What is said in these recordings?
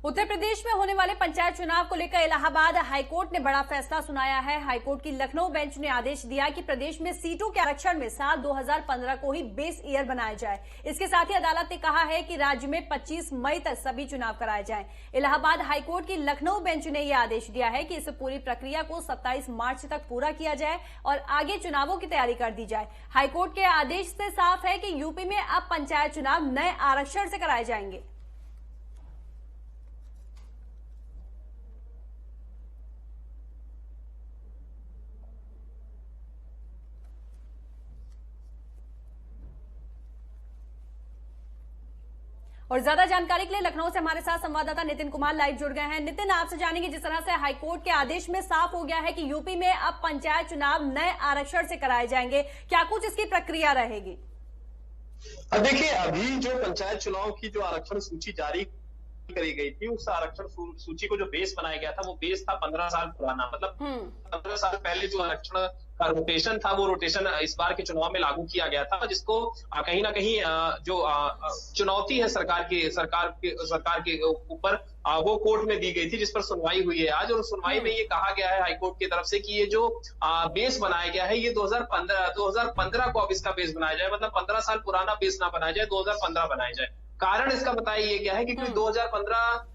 उत्तर प्रदेश में होने वाले पंचायत चुनाव को लेकर इलाहाबाद हाईकोर्ट ने बड़ा फैसला सुनाया है। हाईकोर्ट की लखनऊ बेंच ने आदेश दिया कि प्रदेश में सीटों के आरक्षण में साल 2015 को ही बेस ईयर बनाया जाए। इसके साथ ही अदालत ने कहा है कि राज्य में 25 मई तक सभी चुनाव कराए जाएं। इलाहाबाद हाईकोर्ट की लखनऊ बेंच ने यह आदेश दिया है कि इस पूरी प्रक्रिया को 27 मार्च तक पूरा किया जाए और आगे चुनावों की तैयारी कर दी जाए। हाईकोर्ट के आदेश से साफ है कि यूपी में अब पंचायत चुनाव नए आरक्षण से कराए जाएंगे। और ज्यादा जानकारी के लिए लखनऊ से हमारे साथ संवाददाता नितिन कुमार लाइव जुड़ गए हैं। नितिन, आपसे जानेंगे, जिस तरह से हाईकोर्ट के आदेश में साफ हो गया है कि यूपी में अब पंचायत चुनाव नए आरक्षण से कराए जाएंगे, क्या कुछ इसकी प्रक्रिया रहेगी? देखिए, अभी जो पंचायत चुनाव की जो आरक्षण सूची जारी करी गई थी, उस आरक्षण सूची को जो बेस बनाया गया था, वो बेस था 15 साल पुराना। मतलब 15 साल पहले जो आरक्षण का रोटेशन था, वो रोटेशन इस बार के चुनाव में लागू किया गया था, जिसको कहीं ना कहीं जो चुनौती है सरकार के ऊपर वो कोर्ट में दी गई थी, जिस पर सुनवाई हुई है आज। और सुनवाई में ये कहा गया है हाईकोर्ट की तरफ से कि ये जो बेस बनाया गया है, ये 2015 को अब इसका बेस बनाया जाए। मतलब 15 साल पुराना बेस ना बनाया जाए, 2015 बनाया जाए। कारण इसका बताया ये क्या है कि 2015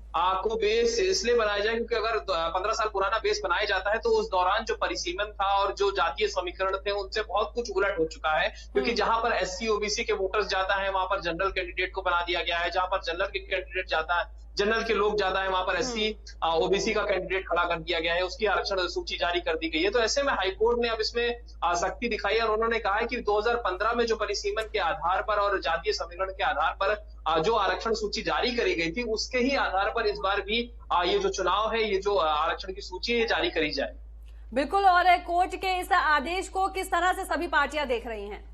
को बेस इसलिए बनाया जाए क्योंकि अगर 15 साल पुराना बेस बनाया जाता है तो उस दौरान जो परिसीमन था और जो जातीय समीकरण थे, उनसे बहुत कुछ उलट हो चुका है। क्योंकि जहां पर एससी ओबीसी के वोटर्स ज्यादा है, वहां पर जनरल कैंडिडेट को बना दिया गया है। जहां पर जनरल के कैंडिडेट ज्यादा है, जनरल के लोग ज्यादा है, वहां पर एससी ओबीसी का कैंडिडेट खड़ा कर दिया गया है। उसकी आरक्षण सूची जारी कर दी गई है। तो ऐसे में हाईकोर्ट ने अब इसमें सख्ती दिखाई और उन्होंने कहा है कि 2015 में जो परिसीमन के आधार पर और जातीय समीकरण के आधार पर जो आरक्षण सूची जारी करी गई थी, उसके ही आधार पर इस बार भी ये जो चुनाव है, ये जो आरक्षण की सूची है, जारी करी जाए। बिल्कुल। और कोर्ट के इस आदेश को किस तरह से सभी पार्टियां देख रही हैं?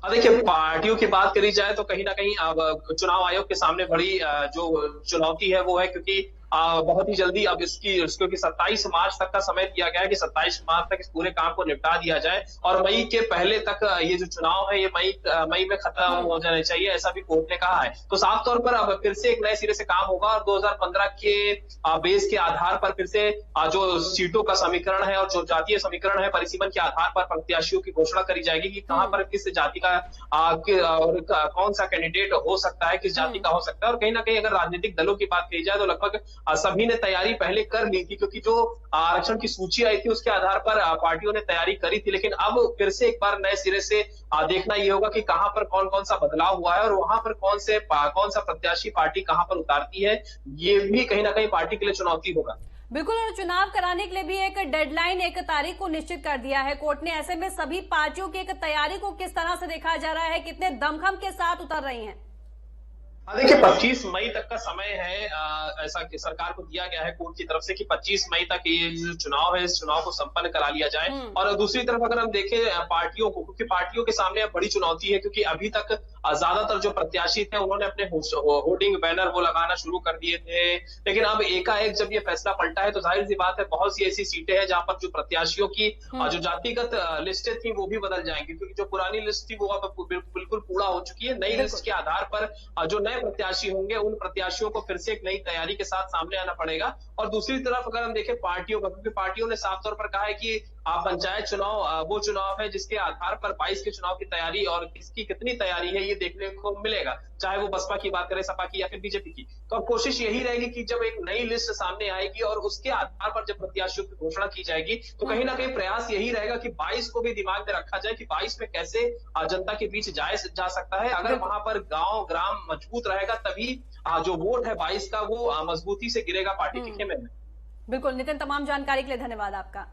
देखिए, पार्टियों की बात करी जाए तो कहीं ना कहीं अब चुनाव आयोग के सामने बड़ी जो चुनौती है वो है, क्योंकि बहुत ही जल्दी अब क्योंकि 27 मार्च तक का समय दिया गया है कि 27 मार्च तक इस पूरे काम को निपटा दिया जाए और मई के पहले तक ये जो चुनाव है, ये मई में खत्म हो जाना चाहिए, ऐसा भी कोर्ट ने कहा है। तो साफ तौर पर अब फिर से एक नए सिरे से काम होगा और 2015 के बेस के आधार पर फिर से जो सीटों का समीकरण है और जो जातीय समीकरण है, परिसीमन के आधार पर प्रत्याशियों की घोषणा करी जाएगी कि कहां पर किस जाति का और कौन सा कैंडिडेट हो सकता है, किस जाति का हो सकता है। और कहीं ना कहीं अगर राजनीतिक दलों की बात की जाए तो लगभग सभी ने तैयारी पहले कर ली थी, क्योंकि जो आरक्षण की सूची आई थी उसके आधार पर पार्टियों ने तैयारी करी थी। लेकिन अब फिर से एक बार नए सिरे से देखना ये होगा कि कहां पर कौन कौन सा बदलाव हुआ है और वहां पर कौन सा प्रत्याशी पार्टी कहां पर उतारती है। ये भी कहीं ना कहीं पार्टी के लिए चुनौती होगा। बिल्कुल। और चुनाव कराने के लिए भी एक डेडलाइन, एक तारीख को निश्चित कर दिया है कोर्ट ने। ऐसे में सभी पार्टियों की एक तैयारी को किस तरह से देखा जा रहा है, कितने दमखम के साथ उतर रही हैं? देखिए, 25 मई तक का समय है, ऐसा कि सरकार को दिया गया है कोर्ट की तरफ से कि 25 मई तक ये जो चुनाव है, इस चुनाव को संपन्न करा लिया जाए। और दूसरी तरफ अगर हम देखें पार्टियों को, क्योंकि पार्टियों के सामने अब बड़ी चुनौती है, क्योंकि अभी तक ज्यादातर जो प्रत्याशी थे उन्होंने अपने होर्डिंग बैनर वो लगाना शुरू कर दिए थे। लेकिन अब एकाएक जब ये फैसला पलटा है तो जाहिर सी बात है बहुत सी ऐसी सीटें हैं जहां पर जो प्रत्याशियों की जो जातिगत लिस्टें थी वो भी बदल जाएंगी, क्योंकि जो पुरानी लिस्ट थी वो अब बिल्कुल पूरा हो चुकी है। नई लिस्ट के आधार पर जो नए प्रत्याशी होंगे, उन प्रत्याशियों को फिर से एक नई तैयारी के साथ सामने आना पड़ेगा। और दूसरी तरफ अगर हम देखें पार्टियों का, क्योंकि पार्टियों ने साफ तौर पर कहा है कि पंचायत चुनाव वो चुनाव है जिसके आधार पर 22 के चुनाव की तैयारी और किसकी कितनी तैयारी है ये देखने को मिलेगा, चाहे वो बसपा की बात करें, सपा की या फिर बीजेपी की। तो अब कोशिश यही रहेगी कि जब एक नई लिस्ट सामने आएगी और उसके आधार पर जब प्रत्याशियों की घोषणा की जाएगी तो कहीं ना कहीं प्रयास यही रहेगा कि 22 को भी दिमाग में रखा जाए कि 22 में कैसे जनता के बीच जा सकता है। अगर वहां पर गांव ग्राम मजबूत रहेगा तभी जो वोट है 22 का वो मजबूती से गिरेगा पार्टी के खेमे में। बिल्कुल नितिन, तमाम जानकारी के लिए धन्यवाद आपका।